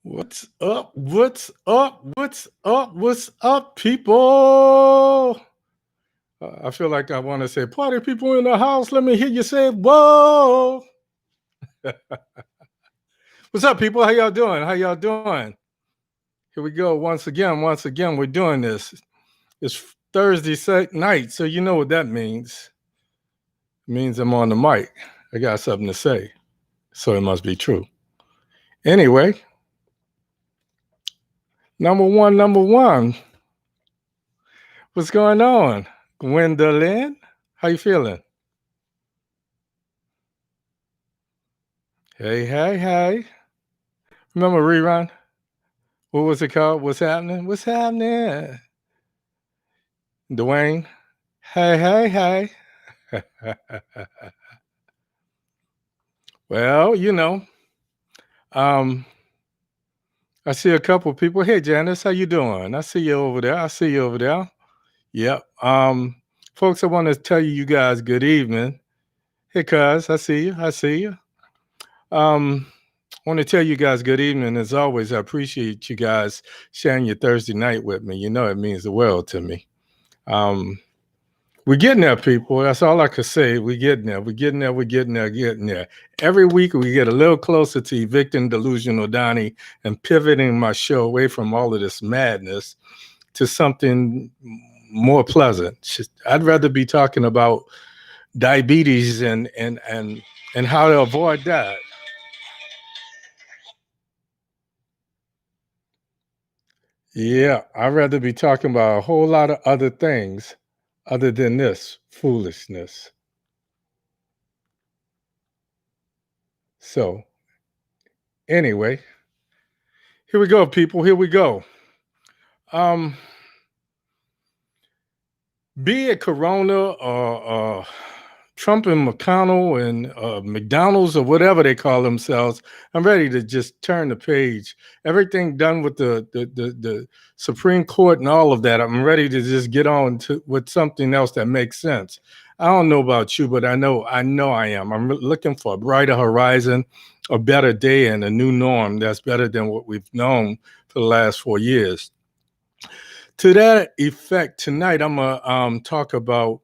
What's up? What's up? What's up? What's up, people? I feel like I want to say, party people in the house, let me hear you say, whoa. What's up, people? How y'all doing? How y'all doing? Here we go. Once again, we're doing this. It's Thursday night, so you know what that means. It means I'm on the mic. I got something to say, so it must be true. Anyway, number one. What's going on? Gwendolyn, how you feeling? Hey. Remember rerun? What was it called? What's happening? What's happening? Dwayne? Hey. Well, um, I see a couple people. Hey, Janice, how you doing? I see you over there. Yep. Folks, I want to tell you guys good evening. Hey, cuz, I see you. Um, I want to tell you guys good evening. As always, I appreciate you guys sharing your Thursday night with me. You know it means the world to me. Um, we're getting there, people. That's all I could say. We're getting there. Every week we get a little closer to evicting delusional Donnie and pivoting my show away from all of this madness to something more pleasant. I'd rather be talking about diabetes and how to avoid that. Yeah, I'd rather be talking about a whole lot of other things other than this foolishness. So, anyway, here we go, people. Here we go. Um, be it Corona or Trump and McConnell and McDonald's or whatever they call themselves, I'm ready to just turn the page. Everything done with the Supreme Court and all of that, I'm ready to just get on to with something else that makes sense. I don't know about you, but I know I am. I'm looking for a brighter horizon, a better day, and a new norm that's better than what we've known for the last 4 years. To that effect, tonight I'm gonna talk about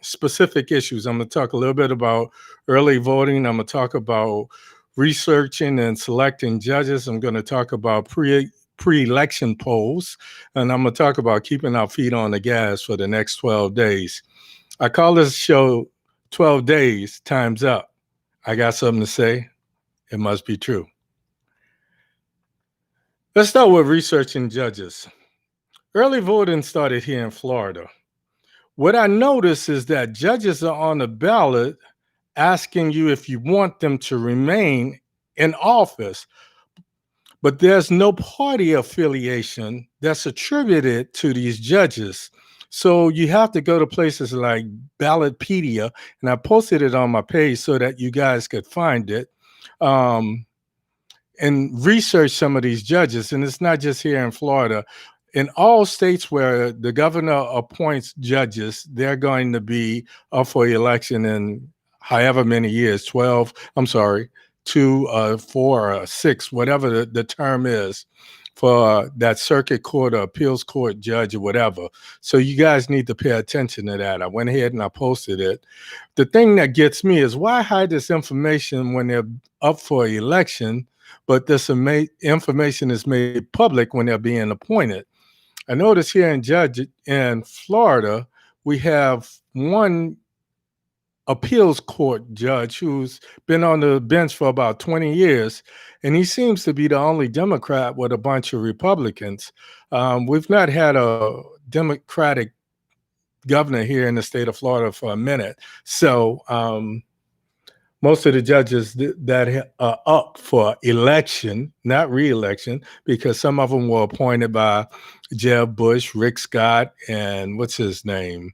specific issues. I'm going to talk a little bit about early voting. I'm going to talk about researching and selecting judges. I'm going to talk about pre-election polls, and I'm going to talk about keeping our feet on the gas for the next 12 days. I call this show 12 Days Times Up. I got something to say. It must be true. Let's start with researching judges. Early voting started here in Florida. What I notice is that judges are on the ballot asking you if you want them to remain in office, but there's no party affiliation that's attributed to these judges. So you have to go to places like Ballotpedia, and I posted it on my page so that you guys could find it, and research some of these judges. And it's not just here in Florida. In all states where the governor appoints judges, they're going to be up for election in however many years, 12, I'm sorry, 2, 4, 6, whatever the term is for that circuit court or appeals court judge or whatever. So you guys need to pay attention to that. I went ahead and I posted it. The thing that gets me is why hide this information when they're up for election, but this information is made public when they're being appointed. I notice here in Florida, we have one appeals court judge who's been on the bench for about 20 years, and he seems to be the only Democrat with a bunch of Republicans. We've not had a Democratic governor here in the state of Florida for a minute. So most of the judges that are up for election, not re-election, because some of them were appointed by Jeb Bush, Rick Scott, and what's his name?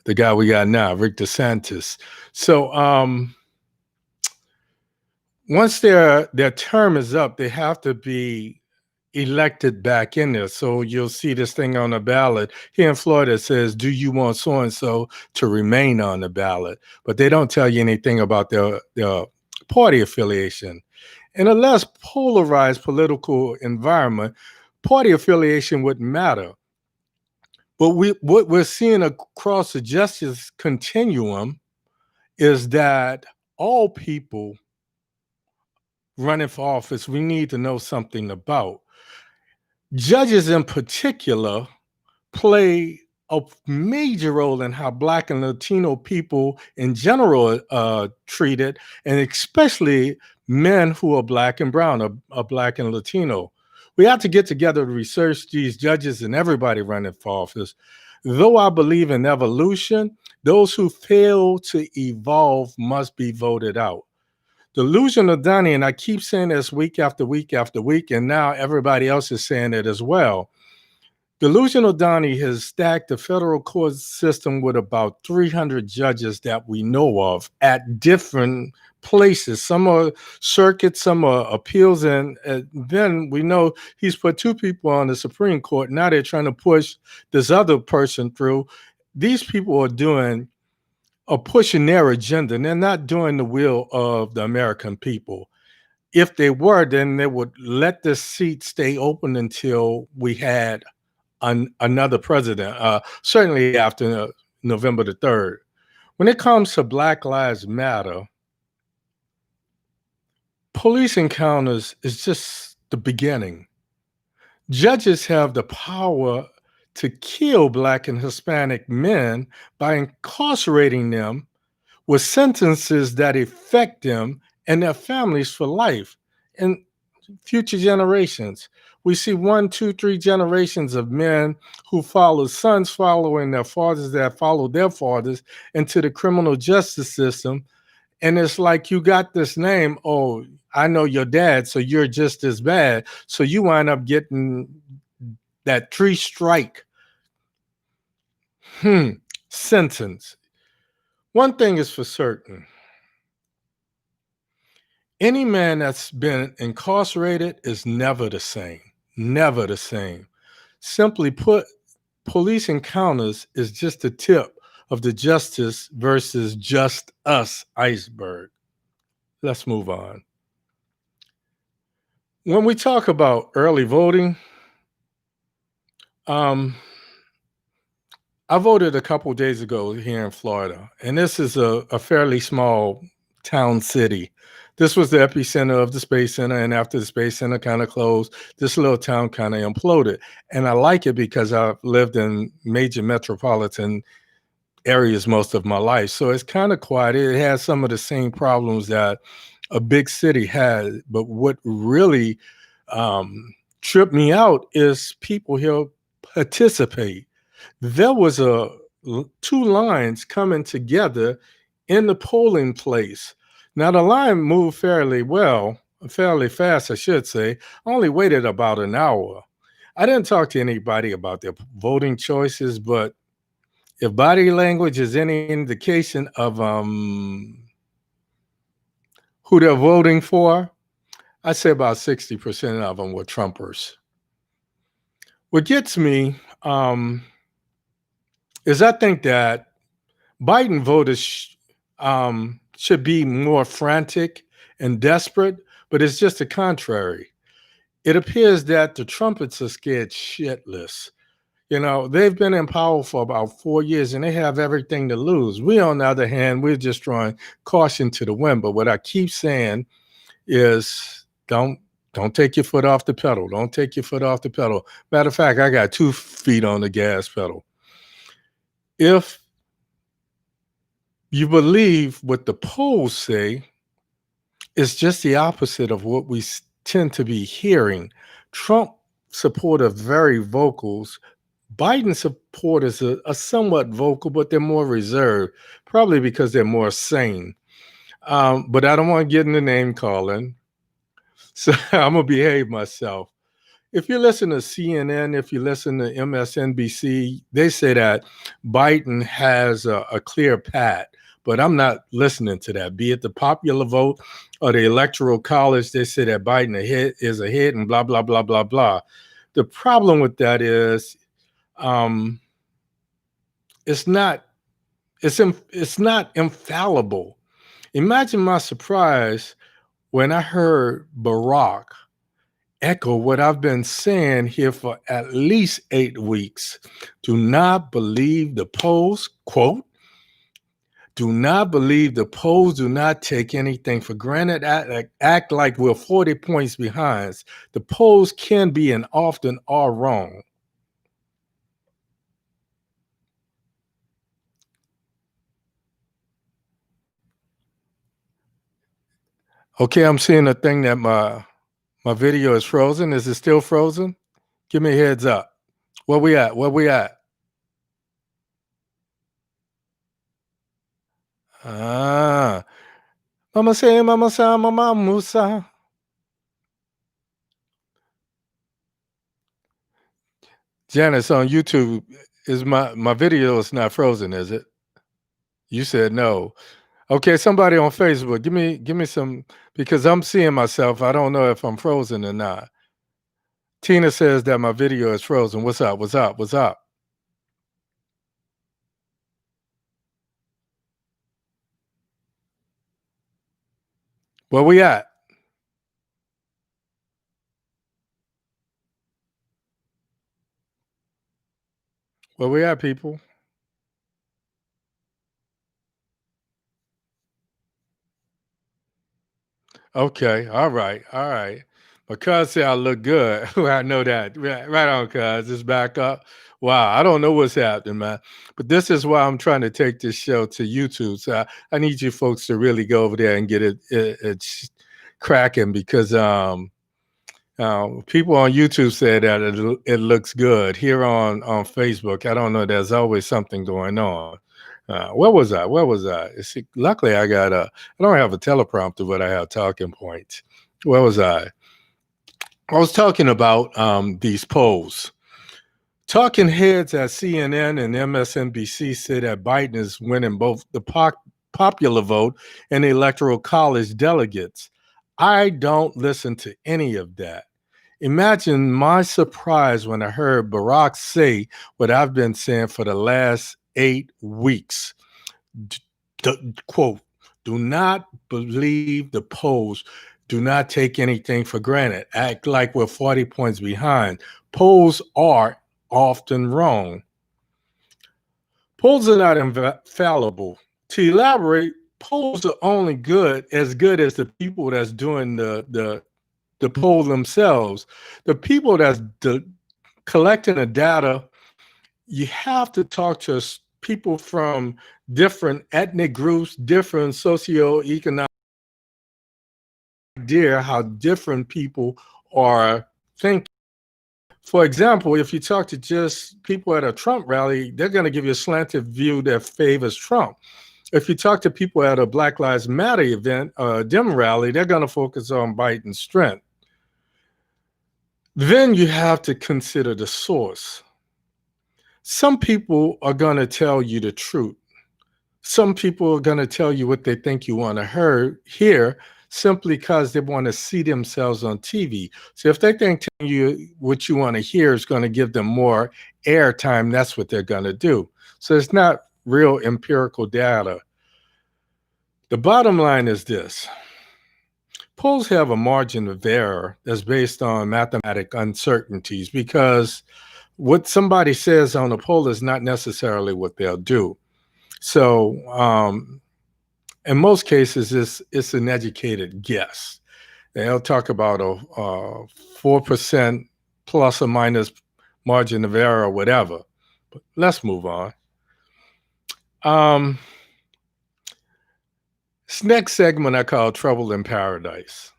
The guy we got now, Rick DeSantis. So once their term is up, they have to be elected back in there. So you'll see this thing on the ballot here in Florida. It says, do you want so and so to remain on the ballot? But they don't tell you anything about their party affiliation. In a less polarized political environment, party affiliation wouldn't matter. But what we're seeing across the justice continuum is that all people running for office, we need to know something about. Judges in particular play a major role in how Black and Latino people in general are treated, and especially men who are Black and brown, are Black and Latino. We have to get together to research these judges and everybody running for office. Though I believe in evolution, those who fail to evolve must be voted out. Delusion of Dunning, and I keep saying this week after week after week, and now everybody else is saying it as well. Delusional Donnie has stacked the federal court system with about 300 judges that we know of at different places. Some are circuits, some are appeals, and then we know he's put two people on the Supreme Court. Now they're trying to push this other person through. These people are pushing their agenda, and they're not doing the will of the American people. If they were, then they would let this seat stay open until we had another president, certainly after November the 3rd. When it comes to Black Lives Matter, police encounters is just the beginning. Judges have the power to kill Black and Hispanic men by incarcerating them with sentences that affect them and their families for life and future generations. We see 1, 2, 3 generations of men who follow sons following their fathers that follow their fathers into the criminal justice system. And it's like you got this name, oh, I know your dad, so you're just as bad. So you wind up getting that 3-strike sentence. One thing is for certain. Any man that's been incarcerated is never the same. Never the same. Simply put, police encounters is just the tip of the justice versus just us iceberg. Let's move on. When we talk about early voting, I voted a couple days ago here in Florida, and this is a fairly small town city. This was the epicenter of the Space Center, and after the Space Center kind of closed, this little town kind of imploded. And I like it because I've lived in major metropolitan areas most of my life. So it's kind of quiet. It has some of the same problems that a big city has. But what really tripped me out is people here participate. There was 2 lines coming together in the polling place. Now, the line moved fairly fast, I should say. I only waited about an hour. I didn't talk to anybody about their voting choices, but if body language is any indication of who they're voting for, I'd say about 60% of them were Trumpers. What gets me is I think that Biden voters should be more frantic and desperate, but it's just the contrary. It appears that the trumpets are scared shitless. You know, they've been in power for about 4 years and they have everything to lose. We, on the other hand, we're just throwing caution to the wind. But what I keep saying is don't take your foot off the pedal. Don't take your foot off the pedal. Matter of fact, I got 2 feet on the gas pedal. If you believe what the polls say, it's just the opposite of what we tend to be hearing. Trump supporters are very vocal. Biden supporters are somewhat vocal, but they're more reserved, probably because they're more sane. But I don't want to get into name calling, so I'm going to behave myself. If you listen to CNN, if you listen to MSNBC, they say that Biden has a clear path, but I'm not listening to that. Be it the popular vote or the electoral college, they say that Biden is ahead and blah, blah, blah, blah, blah. The problem with that is it's not infallible. Imagine my surprise when I heard Barack echo what I've been saying here for at least 8 weeks. Do not believe the polls, quote, do not believe the polls, do not take anything for granted, act like we're 40 points behind. The polls can be and often are wrong. Okay, I'm seeing a thing that my video is frozen. Is it still frozen? Give me a heads up. Where we at? Where we at? Ah, Mama say, Mama sa, Mama Musa. Janice on YouTube, is my video is not frozen, is it? You said no. Okay, somebody on Facebook, give me some because I'm seeing myself. I don't know if I'm frozen or not. Tina says that my video is frozen. What's up? What's up? What's up? Where we at? Where we at, people? Okay, all right, all right. My cuz say I look good. I know that. Right on, cuz. It's back up. Wow, I don't know what's happening, man. But this is why I'm trying to take this show to YouTube. So I need you folks to really go over there and get it cracking because people on YouTube say that it looks good. Here on Facebook, I don't know. There's always something going on. Where was I? Where was I? See, luckily, I don't have a teleprompter, but I have talking points. Where was I? I was talking about these polls. Talking heads at CNN and MSNBC say that Biden is winning both the popular vote and the electoral college delegates. I don't listen to any of that. Imagine my surprise when I heard Barack say what I've been saying for the last 8 weeks. Quote, do not believe the polls. Do not take anything for granted. Act like we're 40 points behind. Polls are often wrong. Polls are not infallible. To elaborate, polls are only good as the people that's doing the poll themselves. The people that's collecting the data, you have to talk to people from different ethnic groups, different socioeconomic idea how different people are thinking. For example, if you talk to just people at a Trump rally, they're going to give you a slanted view that favors Trump. If you talk to people at a Black Lives Matter event, a Dem rally, they're going to focus on Biden's strength. Then you have to consider the source. Some people are going to tell you the truth. Some people are going to tell you what they think you want to hear simply because they want to see themselves on TV. So if they think telling you what you want to hear is going to give them more airtime, that's what they're going to do. So it's not real empirical data. The bottom line is this. Polls have a margin of error that's based on mathematic uncertainties because what somebody says on a poll is not necessarily what they'll do. So in most cases, it's an educated guess. They'll talk about a 4% plus or minus margin of error or whatever. But let's move on. This next segment I call Trouble in Paradise.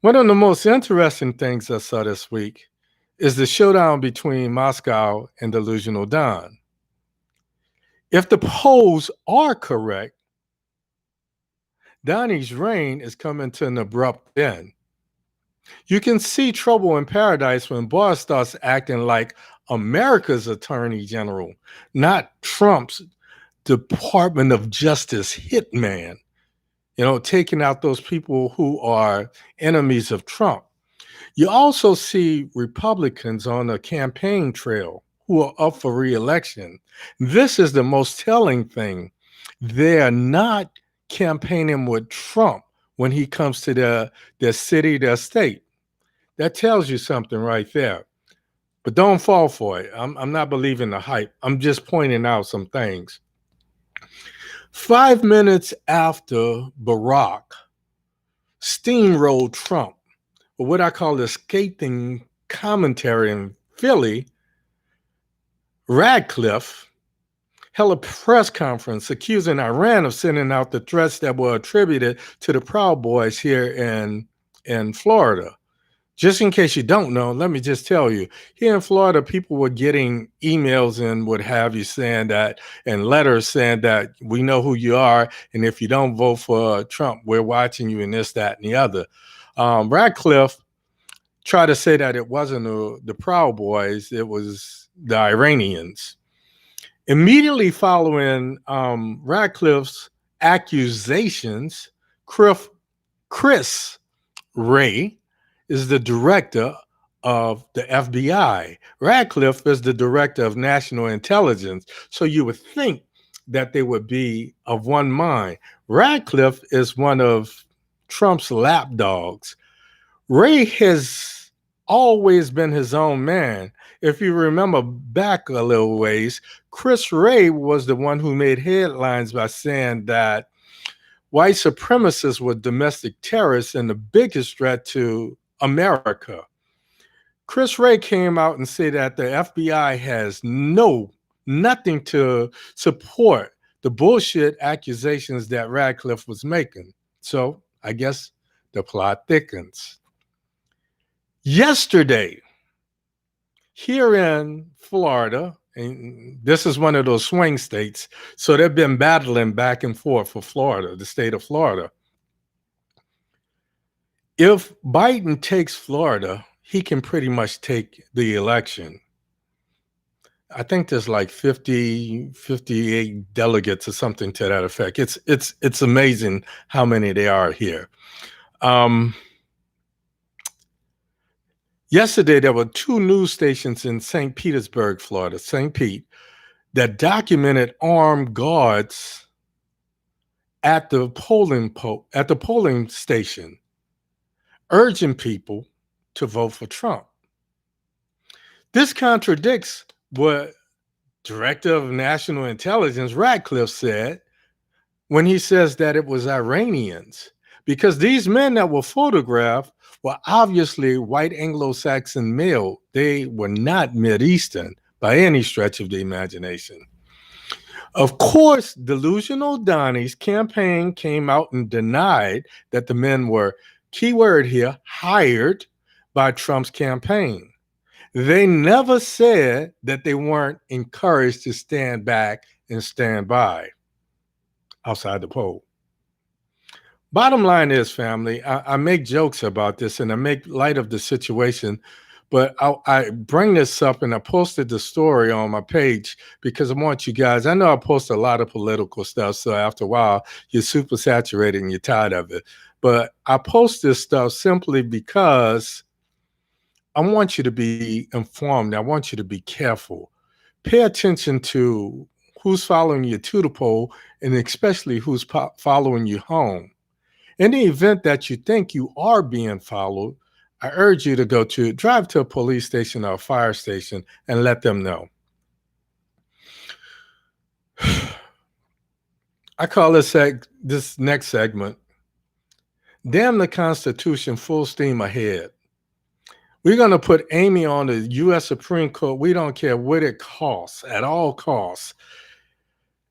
One of the most interesting things I saw this week is the showdown between Moscow and Delusional Don. If the polls are correct, Donnie's reign is coming to an abrupt end. You can see trouble in paradise when Barr starts acting like America's attorney general, not Trump's Department of Justice hitman, taking out those people who are enemies of Trump. You also see Republicans on the campaign trail who are up for re-election. This is the most telling thing. They're not campaigning with Trump when he comes to their city, their state. That tells you something right there. But don't fall for it. I'm not believing the hype. I'm just pointing out some things. 5 minutes after Barack steamrolled Trump, or what I call the scathing commentary in Philly, Radcliffe held a press conference accusing Iran of sending out the threats that were attributed to the Proud Boys here in Florida. Just in case you don't know, let me just tell you, here in Florida, people were getting emails and what have you saying that, and letters saying that we know who you are, and if you don't vote for Trump, we're watching you and this, that, and the other. Radcliffe tried to say that it wasn't the Proud Boys, it was the Iranians. Immediately following Radcliffe's accusations, Chris Wray is the director of the FBI. Radcliffe is the director of national intelligence. So you would think that they would be of one mind. Radcliffe is one of Trump's lapdogs. Wray has always been his own man. If you remember back a little ways, Chris Wray was the one who made headlines by saying that white supremacists were domestic terrorists and the biggest threat to America. Chris Wray came out and said that the FBI has nothing to support the bullshit accusations that Radcliffe was making. So I guess the plot thickens. Yesterday, here in Florida, and this is one of those swing states, so they've been battling back and forth for Florida, the state of Florida. If Biden takes Florida, he can pretty much take the election. I think there's like 50, 58 delegates or something to that effect. It's amazing how many there are here. Yesterday, there were two news stations in St. Petersburg, Florida, St. Pete, that documented armed guards at the polling station, urging people to vote for Trump. This contradicts what Director of National Intelligence Radcliffe said when he says that it was Iranians, because these men that were photographed were obviously white Anglo-Saxon male. They were not Mideastern by any stretch of the imagination. Of course, delusional Donnie's campaign came out and denied that the men were, keyword here, hired by Trump's campaign. They never said that they weren't encouraged to stand back and stand by outside the poll. Bottom line is, family, I make jokes about this and I make light of the situation, but I bring this up and I posted the story on my page because I want you guys, I know I post a lot of political stuff, so after a while, you're super saturated and you're tired of it. But I post this stuff simply because I want you to be informed. I want you to be careful. Pay attention to who's following you to the poll and especially who's following you home. In the event that you think you are being followed, I urge you to drive to a police station or a fire station and let them know. I call this next segment, Damn the Constitution, Full Steam Ahead. We're going to put Amy on the U.S. Supreme Court. We don't care what it costs, at all costs.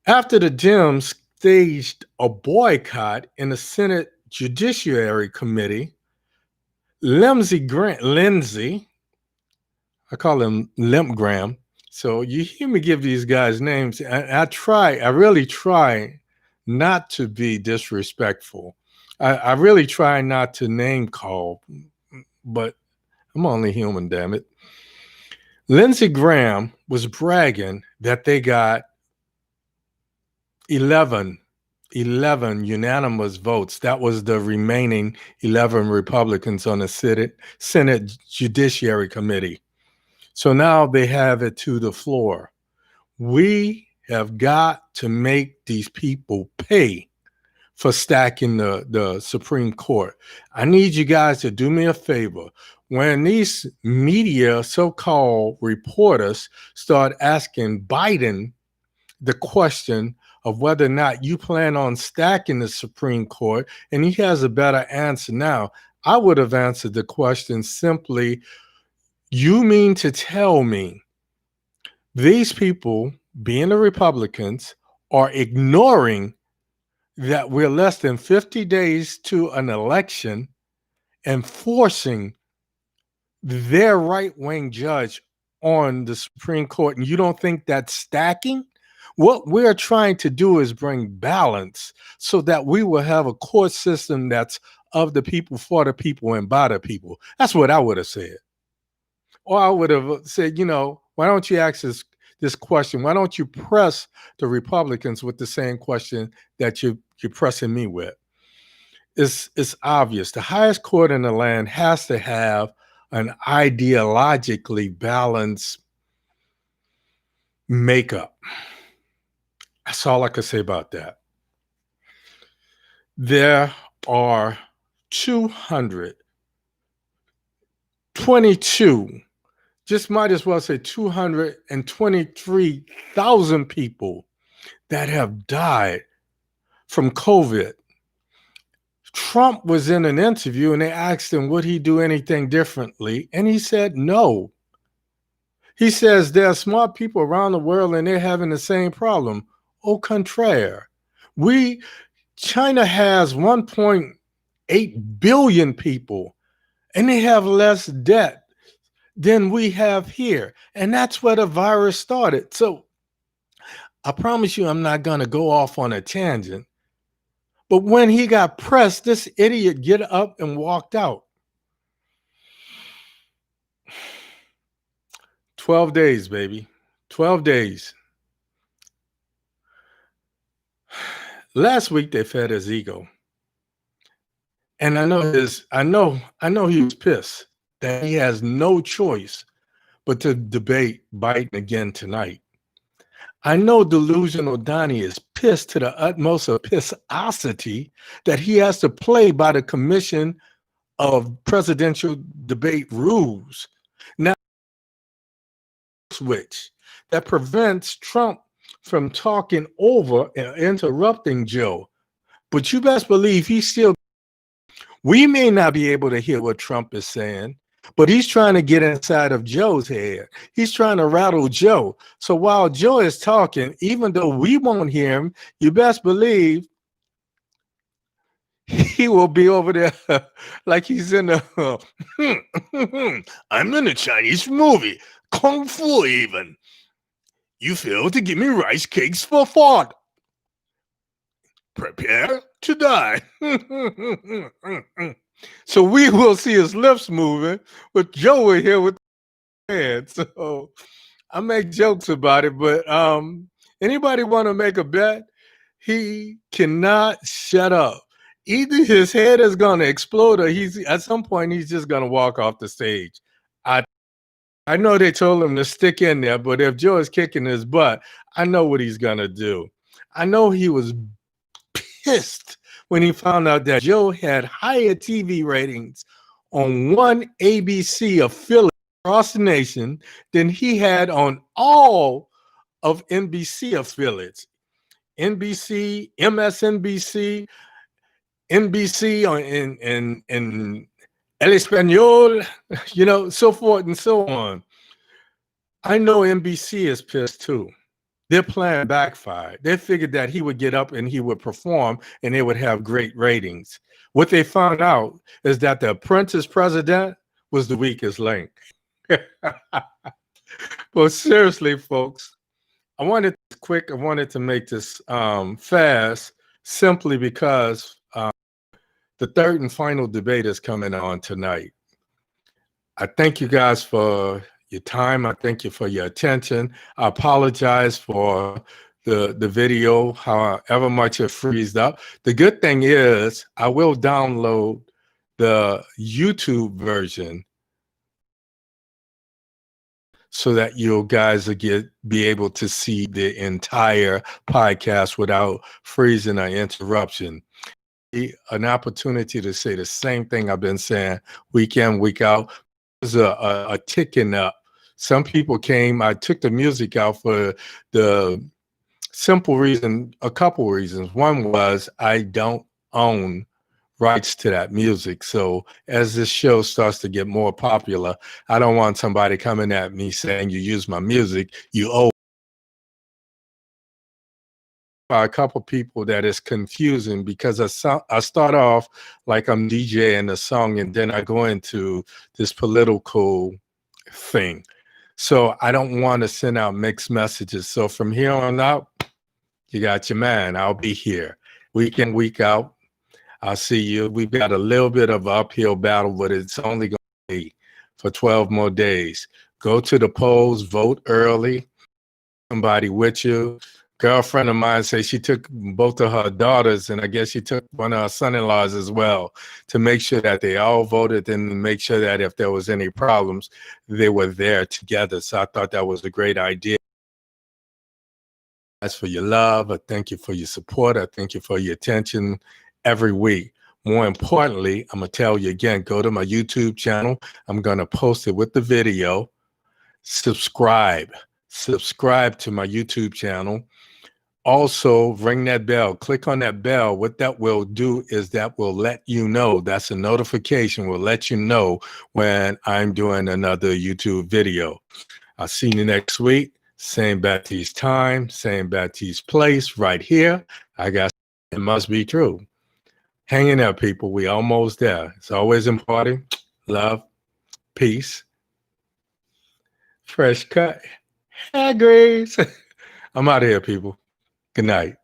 After the Dems staged a boycott in the Senate Judiciary Committee, Lindsey, I call him Limp Graham. So you hear me give these guys names. I really try not to be disrespectful. I really try not to name call, but I'm only human, damn it. Lindsey Graham was bragging that they got 11 unanimous votes. That was the remaining 11 Republicans on the Senate Judiciary Committee. So now they have it to the floor. We have got to make these people pay for stacking the Supreme Court. I need you guys to do me a favor. When these media, so-called reporters, start asking Biden the question of whether or not you plan on stacking the Supreme Court, and he has a better answer now, I would have answered the question simply, you mean to tell me these people, being the Republicans, are ignoring that we're less than 50 days to an election and forcing their right-wing judge on the Supreme Court, and you don't think that's stacking? What we're trying to do is bring balance so that we will have a court system that's of the people, for the people, and by the people. That's what I would have said. Or I would have said, why don't you ask this question? Why don't you press the Republicans with the same question that you're pressing me with? It's obvious. The highest court in the land has to have an ideologically balanced makeup. That's all I can say about that. There are 222, just might as well say 223,000 people that have died from COVID. Trump was in an interview and they asked him, would he do anything differently? And he said no. He says there are smart people around the world and they're having the same problem. Au contraire. China has 1.8 billion people and they have less debt than we have here. And that's where the virus started. So I promise you, I'm not going to go off on a tangent. But when he got pressed, this idiot get up and walked out. 12 days, baby. 12 days. Last week they fed his ego. And I know he was pissed that he has no choice but to debate Biden again tonight. I know delusional Donnie is pissed to the utmost of pissosity that he has to play by the Commission of Presidential Debate rules. Now, switch that prevents Trump from talking over and interrupting Joe. But you best believe we may not be able to hear what Trump is saying, but he's trying to get inside of Joe's head. He's trying to rattle Joe. So while Joe is talking, even though we won't hear him, you best believe he will be over there like he's in the, I'm in a Chinese movie, Kung Fu even. You failed to give me rice cakes for thought. Prepare to die. So we will see his lips moving, but Joe will hear with the hands. So I make jokes about it, but anybody want to make a bet? He cannot shut up. Either his head is going to explode, or at some point he's just going to walk off the stage. I know they told him to stick in there, but if Joe is kicking his butt, I know what he's going to do. I know he was pissed when he found out that Joe had higher TV ratings on one ABC affiliate across the nation than he had on all of NBC affiliates. NBC, MSNBC, NBC in El Espanol, so forth and so on. I know NBC is pissed too. Their plan backfired. They figured that he would get up and he would perform and they would have great ratings. What they found out is that the apprentice president was the weakest link. But seriously, folks, I wanted to make this fast simply because the third and final debate is coming on tonight. I thank you guys for your time. I thank you for your attention. I apologize for the video, however much it freezed up. The good thing is I will download the YouTube version so that you guys will be able to see the entire podcast without freezing or interruption. An opportunity to say the same thing I've been saying week in, week out. There's a ticking up. Some people came, I took the music out for the simple reason, a couple reasons. One was I don't own rights to that music. So as this show starts to get more popular, I don't want somebody coming at me saying you use my music, you owe. A couple people that is confusing because I start off like I'm DJing a song and then I go into this political thing. So I don't want to send out mixed messages. So from here on out, you got your man. I'll be here week in, week out. I'll see you. We've got a little bit of an uphill battle, but it's only going to be for 12 more days. Go to the polls, vote early. Somebody with you. Girlfriend of mine say she took both of her daughters, and I guess she took one of her son-in-laws as well, to make sure that they all voted and make sure that if there was any problems, they were there together. So I thought that was a great idea. As for your love, I thank you for your support. I thank you for your attention every week. More importantly, I'm going to tell you again, go to my YouTube channel. I'm going to post it with the video. Subscribe to my YouTube channel. Also, ring that bell. Click on that bell. What that will do is that will let you know. That's a notification. Will let you know when I'm doing another YouTube video. I'll see you next week. Same Dayz time, same Dayz place, right here. I got It Must Be True. Hang in there, people. We almost there. It's always important. Love, peace, fresh cut. Hey, Grace. I'm out of here, people. Good night.